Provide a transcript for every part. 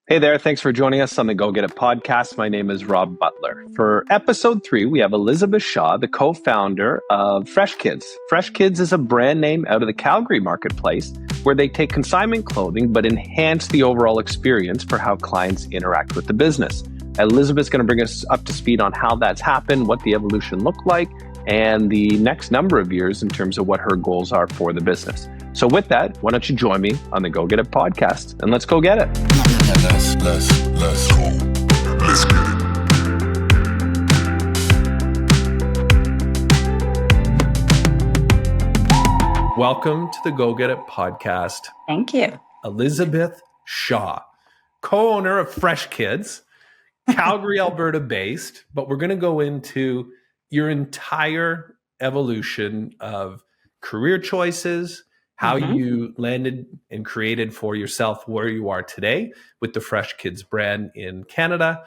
Hey there, thanks for joining us on the Go Get It podcast. My name is Rob Butler. For episode 3, we have Elizabeth Shaw, the co-founder of Fresh Kids. Fresh Kids is a brand name out of the Calgary marketplace where they take consignment clothing but enhance the overall experience for how clients interact with the business. Elizabeth's going to bring us up to speed on how that's happened, what the evolution looked like, and the next number of years in terms of what her goals are for the business. So with that, why don't you join me on the Go Get It podcast and let's go get it. Let's go. Let's get it. Welcome to the Go Get It podcast. Thank you. Elizabeth Shaw, co-owner of Fresh Kids, Calgary, Alberta based, but we're going to go into your entire evolution of career choices, how you landed and created for yourself where you are today with the Fresh Kids brand in Canada.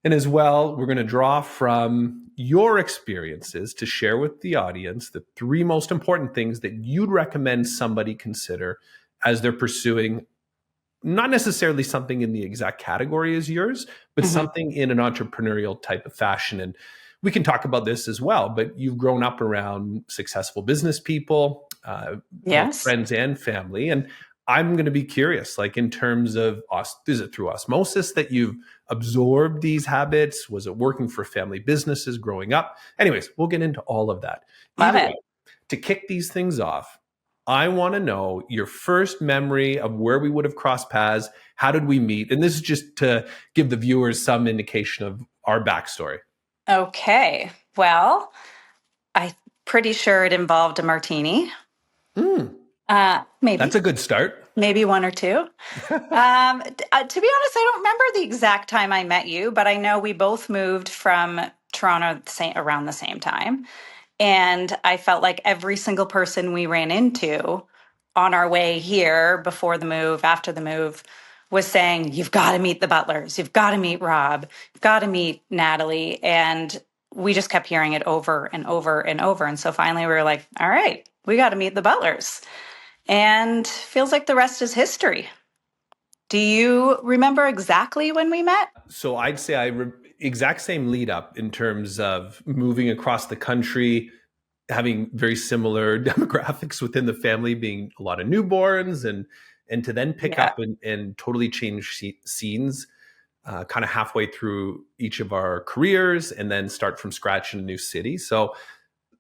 And as well, we're going to draw from your experiences to share with the audience the 3 most important things that you'd recommend somebody consider as they're pursuing not necessarily something in the exact category as yours, but something in an entrepreneurial type of fashion. And we can talk about this as well, but you've grown up around successful business people, Yes. friends and family. And I'm going to be curious, like in terms of, is it through osmosis that you've absorbed these habits? Was it working for family businesses growing up? Anyways, we'll get into all of that. Love it. To kick these things off, I want to know your first memory of where we would have crossed paths. How did we meet? And this is just to give the viewers some indication of our backstory. Okay. Well, I'm pretty sure it involved a martini. Maybe. That's a good start. Maybe 1 or 2. To be honest, I don't remember the exact time I met you, but I know we both moved from Toronto around the same time. And I felt like every single person we ran into on our way here, before the move, after the move, was saying, you've got to meet the Butlers. You've got to meet Rob. You've got to meet Natalie. And we just kept hearing it over and over and over. And so finally we were like, all right, we got to meet the Butlers. And feels like the rest is history. Do you remember exactly when we met? So I'd say exact same lead up in terms of moving across the country, having very similar demographics within the family, being a lot of newborns, and to then pick up and totally change scenes kind of halfway through each of our careers and then start from scratch in a new city. So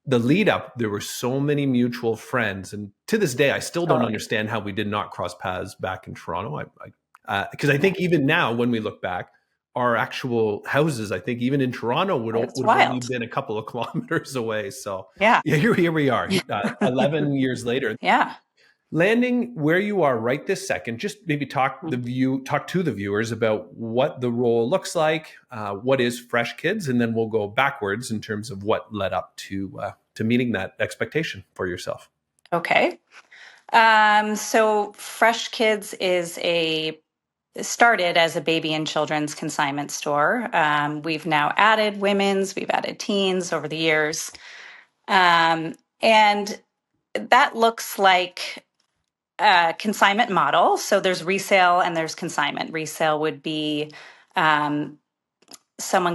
the lead up, there were so many mutual friends. And to this day, I still don't understand how we did not cross paths back in Toronto. Because I think even now, when we look back, our actual houses, I think even in Toronto, would have only been a couple of kilometers away. So here we are, 11 years later. Yeah. Landing where you are right this second, just maybe talk to the viewers about what the role looks like, what is Fresh Kids, and then we'll go backwards in terms of what led up to meeting that expectation for yourself. Okay. So Fresh Kids started as a baby and children's consignment store. We've now added women's, we've added teens over the years. And that looks like a consignment model. So there's resale and there's consignment. Resale would be someone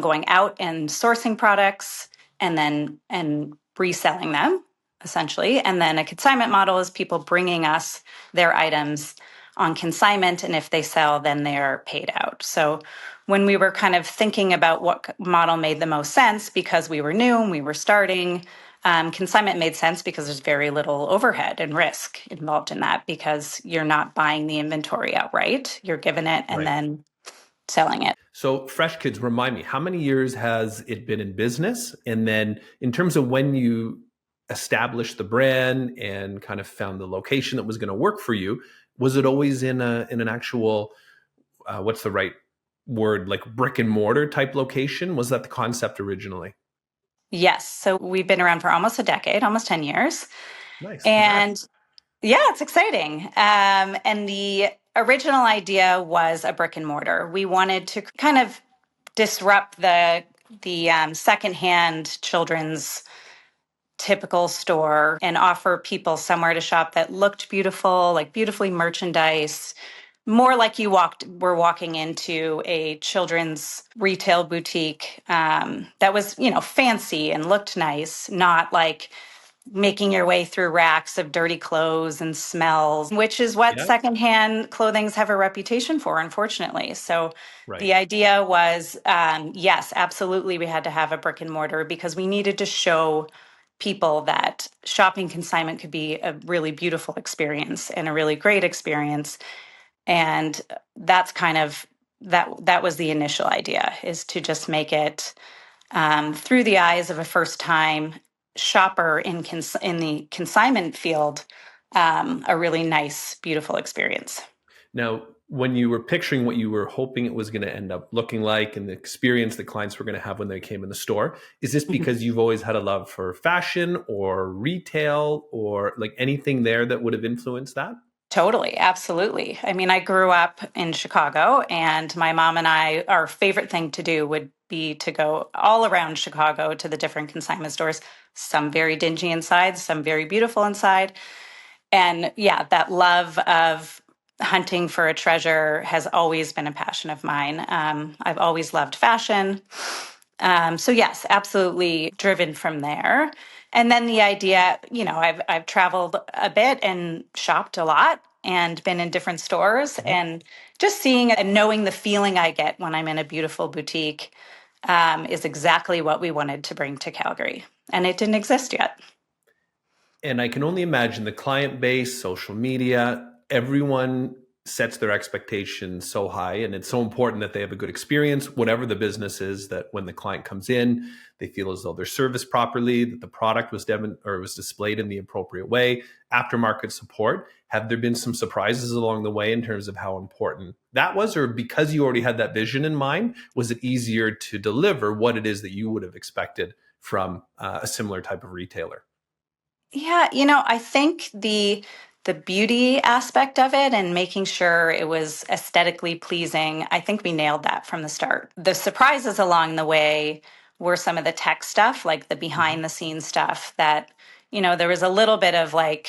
going out and sourcing products and reselling them, essentially. And then a consignment model is people bringing us their items on consignment, and if they sell, then they're paid out. So when we were kind of thinking about what model made the most sense, because we were new and we were starting, consignment made sense because there's very little overhead and risk involved in that, because you're not buying the inventory outright. You're given it and then selling it. So Fresh Kids, remind me, how many years has it been in business? And then in terms of when you established the brand and kind of found the location that was going to work for you, was it always in an actual, what's the right word, like brick and mortar type location? Was that the concept originally? Yes. So we've been around for almost a decade, almost 10 years. Nice. And it's exciting. And the original idea was a brick and mortar. We wanted to kind of disrupt the secondhand children's typical store and offer people somewhere to shop that looked beautiful, like beautifully merchandised, more like we're walking into a children's retail boutique that was, fancy and looked nice, not like making your way through racks of dirty clothes and smells, which is what Yeah. secondhand clothings have a reputation for, unfortunately. So Right. the idea was, yes, absolutely, we had to have a brick and mortar because we needed to show people that shopping consignment could be a really beautiful experience and a really great experience. And that's kind of that was the initial idea, is to just make it through the eyes of a first time shopper in the consignment field, a really nice, beautiful experience. Now, when you were picturing what you were hoping it was going to end up looking like and the experience that clients were going to have when they came in the store, is this Mhm. because you've always had a love for fashion or retail or like anything there that would have influenced that? Totally, absolutely. I mean, I grew up in Chicago, and my mom and I, our favorite thing to do would be to go all around Chicago to the different consignment stores, some very dingy inside, some very beautiful inside. And yeah, that love of hunting for a treasure has always been a passion of mine. I've always loved fashion. So yes, absolutely driven from there. And then the idea, I've traveled a bit and shopped a lot and been in different stores, Mhm. and just seeing and knowing the feeling I get when I'm in a beautiful boutique is exactly what we wanted to bring to Calgary. And it didn't exist yet. And I can only imagine the client base, social media, everyone sets their expectations so high. And it's so important that they have a good experience, whatever the business is, that when the client comes in, they feel as though they're serviced properly, that the product was displayed in the appropriate way. Aftermarket support. Have there been some surprises along the way in terms of how important that was? Or because you already had that vision in mind, was it easier to deliver what it is that you would have expected from a similar type of retailer? Yeah, I think the beauty aspect of it and making sure it was aesthetically pleasing, I think we nailed that from the start. The surprises along the way were some of the tech stuff, like the Mhm. behind the scenes stuff that, there was a little bit of like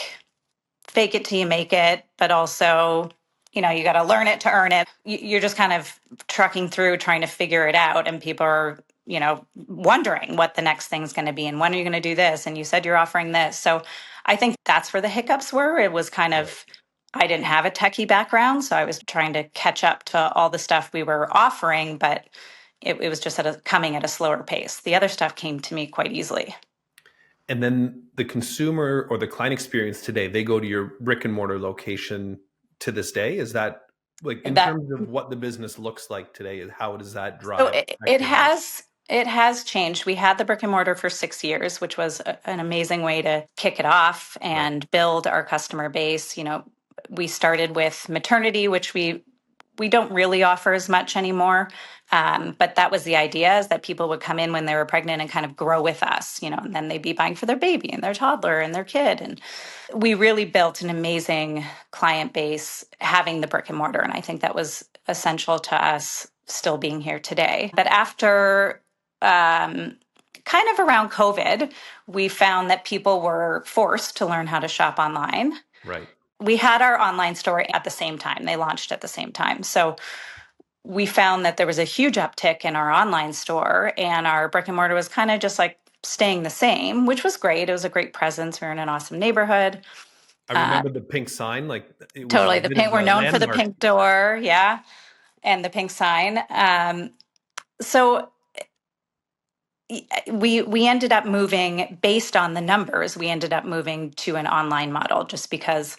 fake it till you make it, but also, you got to learn it to earn it. You're just kind of trucking through trying to figure it out, and people are, wondering what the next thing's going to be and when are you going to do this? And you said you're offering this. So I think that's where the hiccups were. It was kind Right. of, I didn't have a techie background, so I was trying to catch up to all the stuff we were offering, but it was just coming at a slower pace. The other stuff came to me quite easily. And then the consumer or the client experience today, they go to your brick and mortar location to this day. Is that like in That terms of what the business looks like today, how does that So drive it, affect it your business? has it has changed. We had the brick and mortar for 6 years, which was an amazing way to kick it off Right. and build our customer base. We started with maternity, which we don't really offer as much anymore. But that was the idea, is that people would come in when they were pregnant and kind of grow with us, and then they'd be buying for their baby and their toddler and their kid. And we really built an amazing client base having the brick and mortar. And I think that was essential to us still being here today. But after kind of around COVID, we found that people were forced to learn how to shop online. Right. We had our online store at the same time. They launched at the same time. So we found that there was a huge uptick in our online store, and our brick and mortar was kind of just like staying the same, which was great. It was a great presence. We were in an awesome neighborhood. I Uh, remember the pink sign, like it was totally. a The bit of pink, we're a known for the landmark. pink door. Yeah. And the pink sign. So we ended up moving based on the numbers. We ended up moving to an online model just because,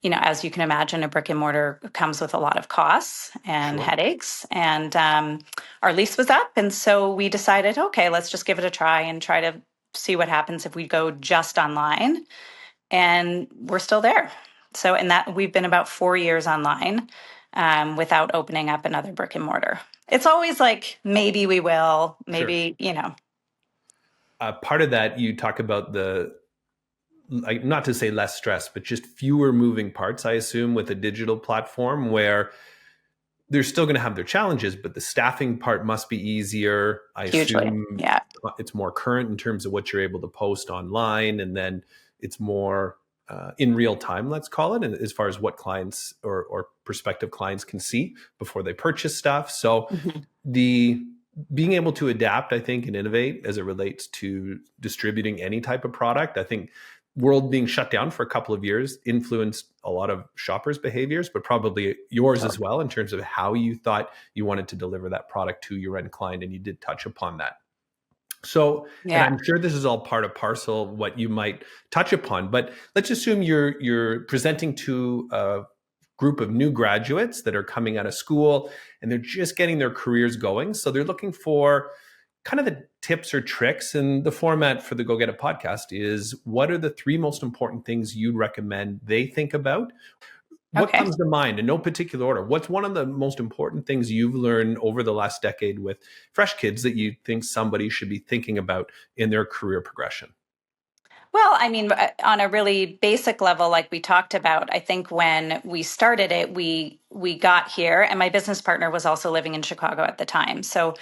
as you can imagine, a brick and mortar comes with a lot of costs and Sure. headaches. And our lease was up, and so we decided, okay, let's just give it a try and try to see what happens if we go just online. And we're still there. So, in that, we've been about 4 years online without opening up another brick and mortar. It's always like, maybe we will, Sure. maybe. Part of that, you talk about the, like, not to say less stress, but just fewer moving parts, I assume, with a digital platform where they're still going to have their challenges, but the staffing part must be easier. I Hugely. assume Yeah. it's more current in terms of what you're able to post online, and then it's more. in real time, let's call it, as far as what clients or prospective clients can see before they purchase stuff. So Mhm. the being able to adapt, I think, and innovate as it relates to distributing any type of product. I think world being shut down for a couple of years influenced a lot of shoppers' behaviors, but probably yours as well in terms of how you thought you wanted to deliver that product to your end client. And you did touch upon that. So, and Yeah. I'm sure this is all part of parcel what you might touch upon, but let's assume you're presenting to a group of new graduates that are coming out of school and they're just getting their careers going. So they're looking for kind of the tips or tricks. And the format for the Go Get It podcast is, what are the three most important things you'd recommend they think about? What Okay. comes to mind in no particular order? What's one of the most important things you've learned over the last decade with fresh kids that you think somebody should be thinking about in their career progression? Well, I mean, on a really basic level, like we talked about, I think when we started it, we got here, and my business partner was also living in Chicago at the time. So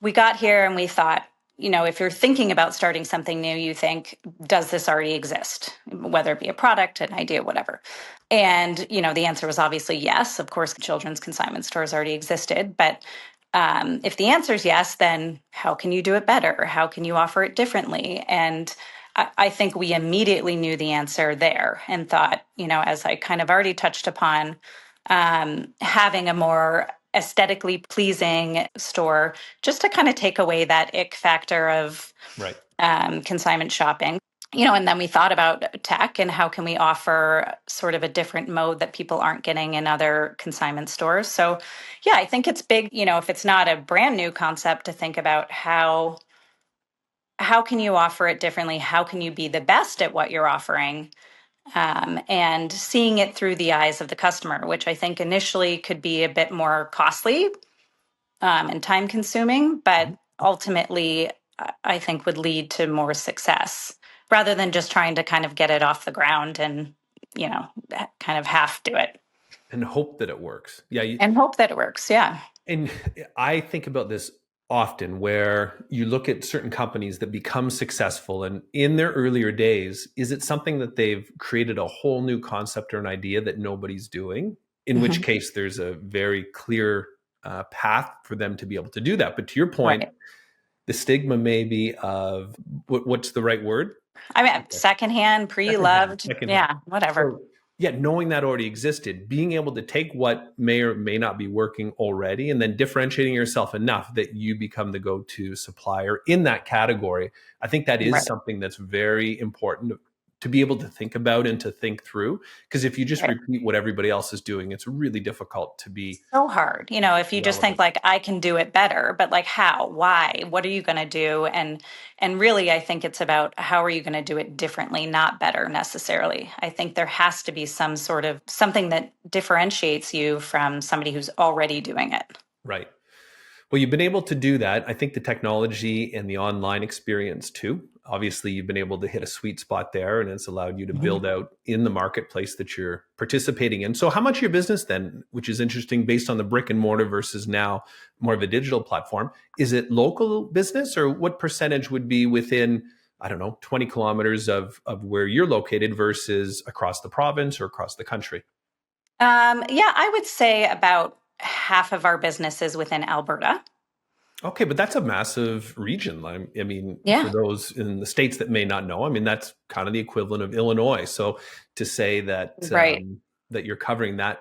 we got here and we thought, if you're thinking about starting something new, you think, does this already exist? Whether it be a product, an idea, whatever. And, the answer was obviously yes. Of course, children's consignment stores already existed. But if the answer is yes, then how can you do it better? How can you offer it differently? And I think we immediately knew the answer there and thought, as I kind of already touched upon, having a more aesthetically pleasing store just to kind of take away that ick factor of Right. consignment shopping. And then we thought about tech and how can we offer sort of a different mode that people aren't getting in other consignment stores. So yeah, I think it's big, if it's not a brand new concept, to think about how can you offer it differently? How can you be the best at what you're offering? And seeing it through the eyes of the customer, which I think initially could be a bit more costly and time consuming, but ultimately I think would lead to more success rather than just trying to kind of get it off the ground and, kind of half do it And hope that it works. Yeah. and hope that it works. Yeah. And I think about this often, where you look at certain companies that become successful, and in their earlier days, is it something that they've created a whole new concept or an idea that nobody's doing? In which Mhm. case, there's a very clear path for them to be able to do that. But to your point, Right. the stigma maybe of what's the right word? I mean, secondhand, Secondhand, pre-loved. secondhand. Yeah. Whatever. So, yeah, knowing that already existed, being able to take what may or may not be working already, and then differentiating yourself enough that you become the go-to supplier in that category. I think that is Right. something that's very important to be able to think about and to think through. Because if you just Right. repeat what everybody else is doing, it's really difficult to be So hard, if you just think relevant. like I can do it better, but like how, why, what are you going to do? And really, I think it's about how are you going to do it differently, not better necessarily. I think there has to be some sort of something that differentiates you from somebody who's already doing it. Right. Well, you've been able to do that. I think the technology and the online experience too. Obviously, you've been able to hit a sweet spot there, and it's allowed you to Mhm. build out in the marketplace that you're participating in. So, how much of your business then, which is interesting based on the brick and mortar versus now more of a digital platform, is it local business, or what percentage would be within, I don't know, 20 kilometers of where you're located versus across the province or across the country? Yeah, I would say about half of our business is within Alberta. Okay, but that's a massive region. I mean, for Yeah, those in the states that may not know, I mean, that's kind of the equivalent of Illinois. So to say that right. that you're covering that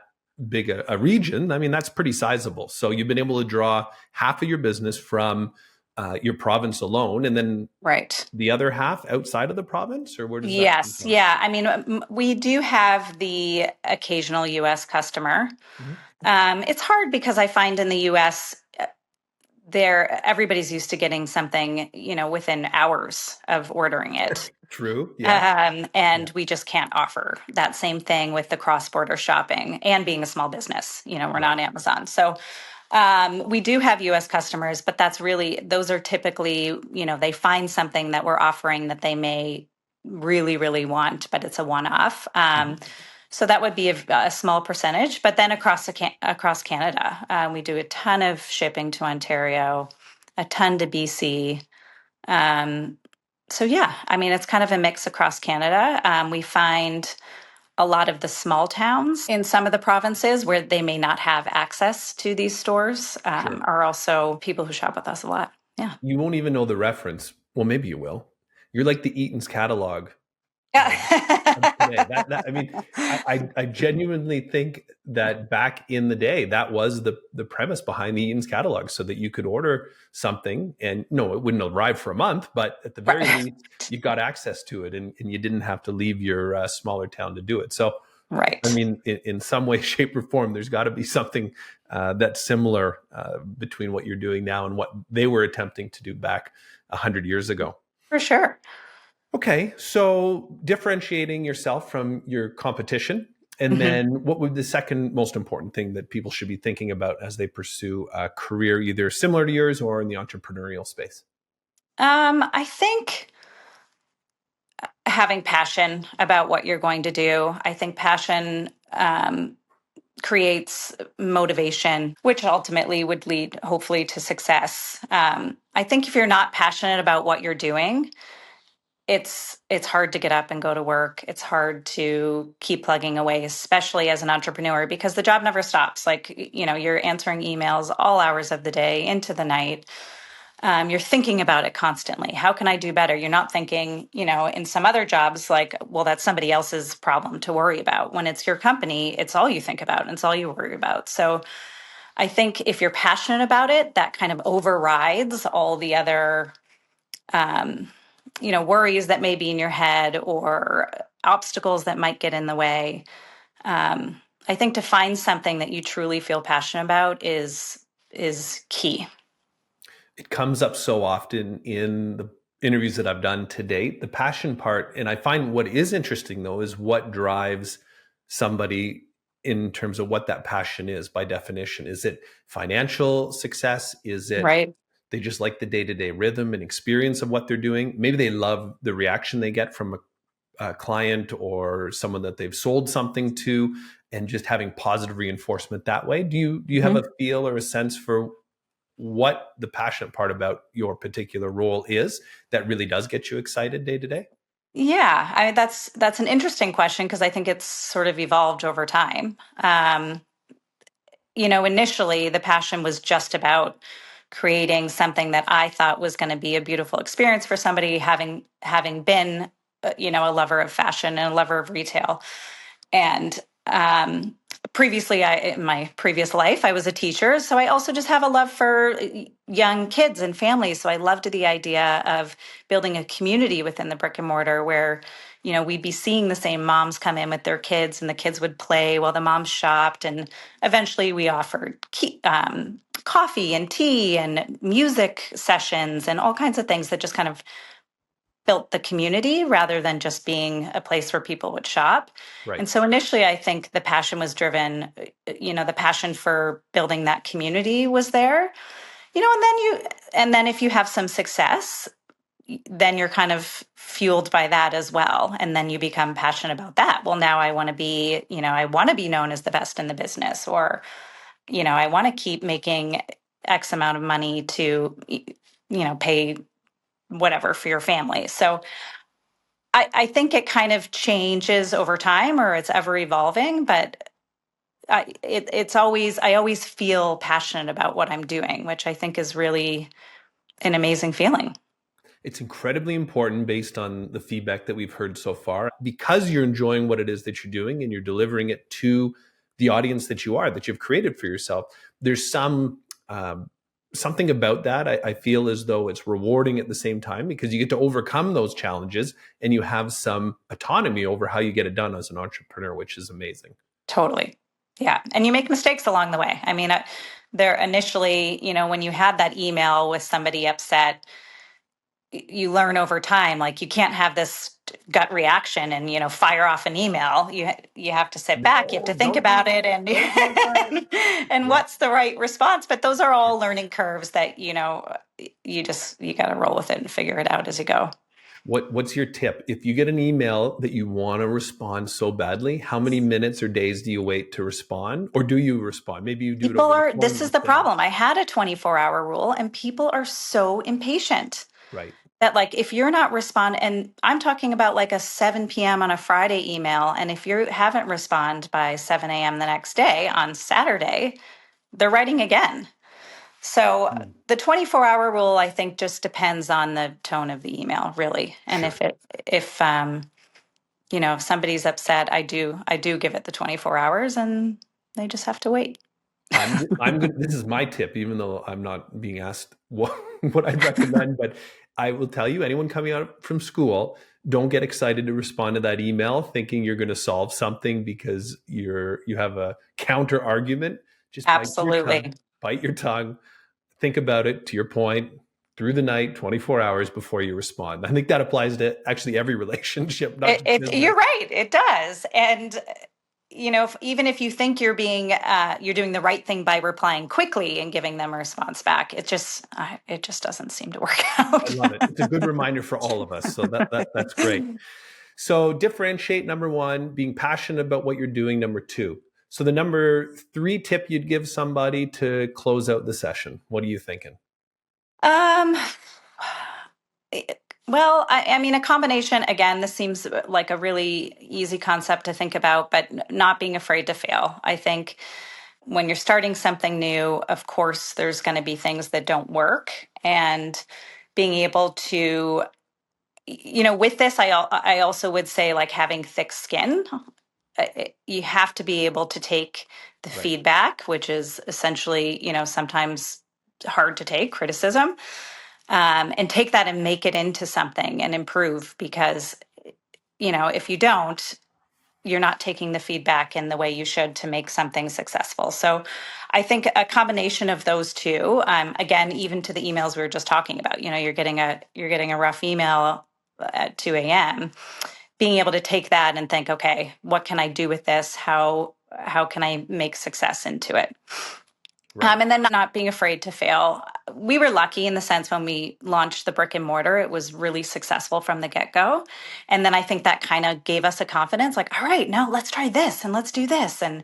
big a region, I mean, that's pretty sizable. So you've been able to draw half of your business from your province alone, and then Right. the other half outside of the province, or where does that come Yes. from? Yeah. I mean, we do have the occasional US customer. Mhm. It's hard because I find in the US, there everybody's used to getting something, within hours of ordering it. True. Yeah. Yeah. And we just can't offer that same thing with the cross-border shopping and being a small business. We're Right. not Amazon. So we do have US customers, but those are typically, they find something that we're offering that they may really, really want, but it's a one off. Mhm. So that would be a small percentage. But then across Canada, we do a ton of shipping to Ontario, a ton to BC. Um, So yeah, I mean, it's kind of a mix across Canada. We find a lot of the small towns in some of the provinces where they may not have access to these stores Sure. are also people who shop with us a lot. Yeah. You won't even know the reference. Well, maybe you will. You're like the Eaton's catalog of today. Yeah. I mean, I genuinely think that back in the day, that was the premise behind the Eaton's catalog, so that you could order something, and no, it wouldn't arrive for a month, but at the very Right. least, you got access to it, and you didn't have to leave your smaller town to do it. So, I Right. mean, in some way, shape, or form, there's got to be something that's similar between what you're doing now and what they were attempting to do back 100 years ago. For sure. Okay, so differentiating yourself from your competition, and Mhm. then what would the second most important thing that people should be thinking about as they pursue a career either similar to yours or in the entrepreneurial space? I think having passion about what you're going to do. I think passion creates motivation, which ultimately would lead, hopefully, to success. I think if you're not passionate about what you're doing, it's hard to get up and go to work. It's hard to keep plugging away, especially as an entrepreneur, because the job never stops. Like, you're answering emails all hours of the day into the night. You're thinking about it constantly. How can I do better? You're not thinking, in some other jobs, like, well, that's somebody else's problem to worry about. When it's your company, it's all you think about and it's all you worry about. So I think if you're passionate about it, that kind of overrides all the other, um, worries that may be in your head or obstacles that might get in the way. I think to find something that you truly feel passionate about is key. It comes up so often in the interviews that I've done to date, the passion part. And I find what is interesting though is what drives somebody in terms of what that passion is by definition. Is it financial success? Is it Right. they just like the day-to-day rhythm and experience of what they're doing? Maybe they love the reaction they get from a client or someone that they've sold something to, and just having positive reinforcement that way. Do you have a feel or a sense for what the passionate part about your particular role is that really does get you excited day to day? Yeah, that's an interesting question because I think it's sort of evolved over time. Initially the passion was just about creating something that I thought was going to be a beautiful experience for somebody having been, a lover of fashion and a lover of retail. And previously, in my previous life, I was a teacher. So I also just have a love for young kids and families. So I loved the idea of building a community within the brick and mortar where, we'd be seeing the same moms come in with their kids and the kids would play while the moms shopped. And eventually we offered coffee and tea and music sessions and all kinds of things that just kind of built the community rather than just being a place where people would shop. Right. And so initially, I think the passion was driven, the passion for building that community was there, and then if you have some success, then you're kind of fueled by that as well. And then you become passionate about that. Well, now I want to be known as the best in the business, or, I want to keep making X amount of money to, pay whatever for your family. So I think it kind of changes over time or it's ever evolving, but I always feel passionate about what I'm doing, which I think is really an amazing feeling. It's incredibly important based on the feedback that we've heard so far, because you're enjoying what it is that you're doing and you're delivering it to the audience that you are, that you've created for yourself. There's something about that. I feel as though it's rewarding at the same time because you get to overcome those challenges and you have some autonomy over how you get it done as an entrepreneur, which is amazing. Totally. Yeah. And you make mistakes along the way. I mean, there initially, when you had that email with somebody upset, you learn over time, like you can't have this gut reaction and, fire off an email. You have to sit back, you have to No, think don't do about that. it and, Don't do that. and Yeah. what's the right response. But those are all learning curves that, you got to roll with it and figure it out as you go. What's your tip? If you get an email that you want to respond so badly, how many minutes or days do you wait to respond? Or do you respond? Maybe you do it over the phone This is the instead. problem. I had a 24-hour rule and people are so impatient. Right. that like if you're not respond, and I'm talking about like a 7 p.m. on a Friday email, and if you haven't respond by 7 a.m. the next day on Saturday, they're writing again. So Mm. the 24-hour rule, I think, just depends on the tone of the email, really. And Sure. if if somebody's upset, I do give it the 24 hours, and they just have to wait. I'm good. This is my tip, even though I'm not being asked what I'd recommend, but I will tell you, anyone coming out from school, don't get excited to respond to that email thinking you're going to solve something because you have a counter argument. Just Absolutely. bite your tongue, think about it to your point through the night, 24 hours before you respond. I think that applies to actually every relationship, not just business. You're right. It does. And even if you think you're doing the right thing by replying quickly and giving them a response back, it just doesn't seem to work I out. love it. It's a good reminder for all of us. So that's great. So differentiate, number one, being passionate about what you're doing, number two. So the number three tip you'd give somebody to close out the session. What are you thinking? Um, well, I mean, a combination, again, this seems like a really easy concept to think about, but not being afraid to fail. I think when you're starting something new, of course, there's going to be things that don't work. And being able to, with this, I also would say like having thick skin. You have to be able to take the Right. feedback, which is essentially, sometimes hard to take criticism, and take that and make it into something and improve. Because, if you don't, you're not taking the feedback in the way you should to make something successful. So I think a combination of those two, again, even to the emails we were just talking about, you're getting a rough email at 2 a.m., being able to take that and think, okay, what can I do with this? How can I make success into it? Right. And then not being afraid to fail. We were lucky in the sense when we launched the brick and mortar, it was really successful from the get go. And then I think that kind of gave us a confidence like, all right, now let's try this and let's do this. And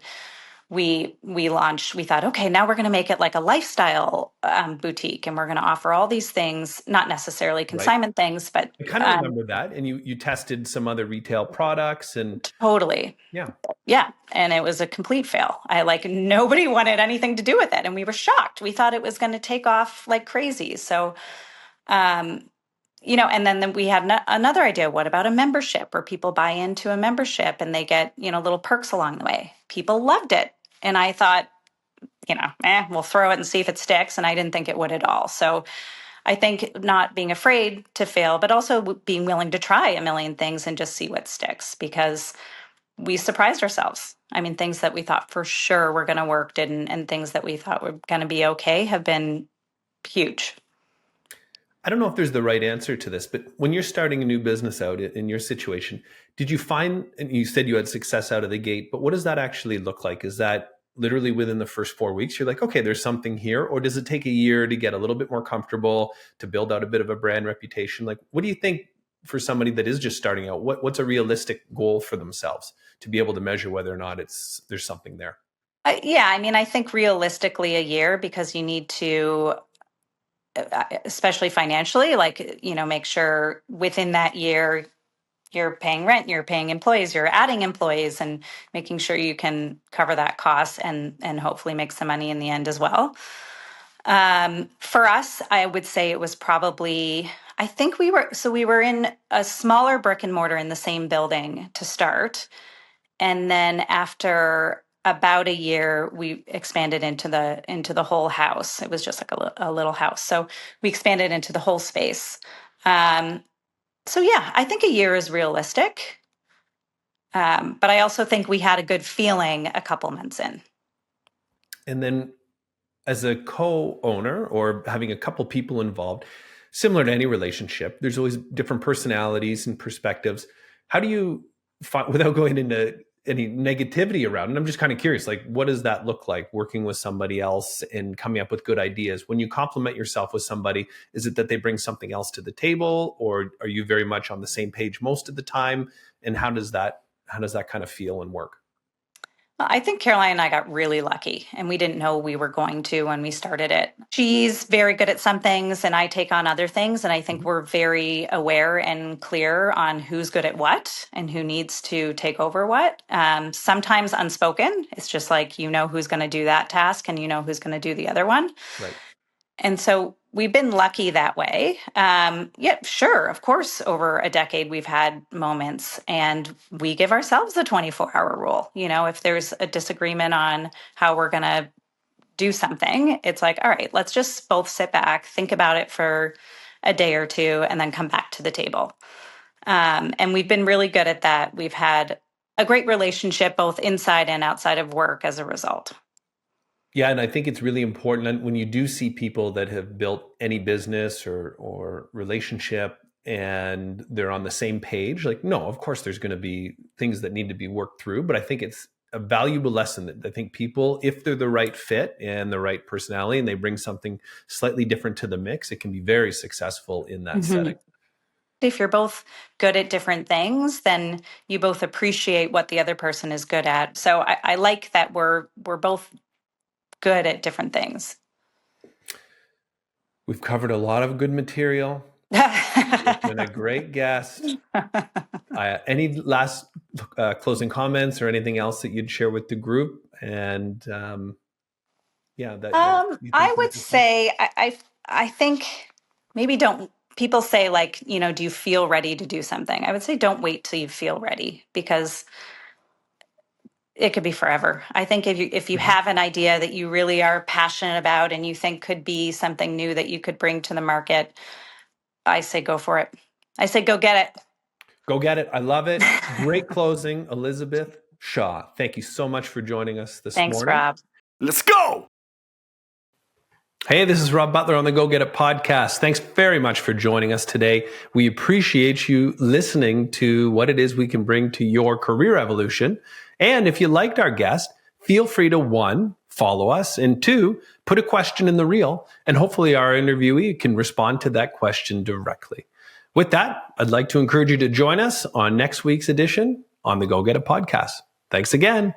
we launched, we thought, okay, now we're going to make it like a lifestyle boutique, and we're going to offer all these things, not necessarily Right. consignment things, but I kind of remember that. And you tested some other retail products and totally. yeah. Yeah. And it was a complete fail. Nobody wanted anything to do with it. And we were shocked. We thought it was going to take off like crazy. So, um, and then we had another idea. What about a membership where people buy into a membership and they get, little perks along the way? People loved it. And I thought, we'll throw it and see if it sticks. And I didn't think it would at all. So I think not being afraid to fail, but also being willing to try a million things and just see what sticks, because we surprised ourselves. I mean, things that we thought for sure were going to work didn't, and things that we thought were going to be okay have been huge. I don't know if there's the right answer to this, but when you're starting a new business out in your situation, did you find, and you said you had success out of the gate, but what does that actually look like? Is that literally within the first 4 weeks, you're like, okay, there's something here? Or does it take a year to get a little bit more comfortable, to build out a bit of a brand reputation? Like, what do you think for somebody that is just starting out? What's a realistic goal for themselves to be able to measure whether or not there's something there? Yeah, I mean, I think realistically a year, because you need to, especially financially, like, make sure within that year you're paying rent, you're paying employees, you're adding employees, and making sure you can cover that cost and hopefully make some money in the end as well. For us, I would say it was probably, I think we were in a smaller brick and mortar in the same building to start. And then after about a year, we expanded into the whole house. It was just like a little house. So we expanded into the whole space. Um, so yeah, I think a year is realistic. But I also think we had a good feeling a couple months in. And then as a co-owner or having a couple people involved, similar to any relationship, there's always different personalities and perspectives. How do you find, without going into any negativity around it, I'm just kind of curious, like, what does that look like working with somebody else and coming up with good ideas? When you complement yourself with somebody, is it that they bring something else to the table, or are you very much on the same page most of the time? And how does that kind of feel and work? I think Caroline and I got really lucky, and we didn't know we were going to when we started it. She's very good at some things, and I take on other things. And I think we're very aware and clear on who's good at what and who needs to take over what. Sometimes unspoken. It's just like, who's going to do that task and who's going to do the other one. Right. And so we've been lucky that way. Yeah, sure. Of course, over a decade, we've had moments, and we give ourselves a 24-hour rule. If there's a disagreement on how we're going to do something, it's like, all right, let's just both sit back, think about it for a day or two, and then come back to the table. And we've been really good at that. We've had a great relationship both inside and outside of work as a result. Yeah, and I think it's really important when you do see people that have built any business or relationship and they're on the same page. Like, no, of course there's going to be things that need to be worked through, but I think it's a valuable lesson that I think people, if they're the right fit and the right personality and they bring something slightly different to the mix, it can be very successful in that setting. If you're both good at different things, then you both appreciate what the other person is good at. So I like that we're both good at different things. We've covered a lot of good material. You've been a great guest. Any last closing comments or anything else that you'd share with the group? And I would say I think maybe don't. People say, like, do you feel ready to do something? I would say don't wait till you feel ready, because it could be forever. I think if you have an idea that you really are passionate about and you think could be something new that you could bring to the market, I say go for it. I say go get it. Go get it. I love it. Great closing, Elizabeth Shaw. Thank you so much for joining us this morning. Thanks, Rob. Let's go. Hey, this is Rob Butler on the Go Get It podcast. Thanks very much for joining us today. We appreciate you listening to what it is we can bring to your career evolution. And if you liked our guest, feel free to 1, follow us, and 2, put a question in the reel, and hopefully our interviewee can respond to that question directly. With that, I'd like to encourage you to join us on next week's edition on the Go Get It podcast. Thanks again.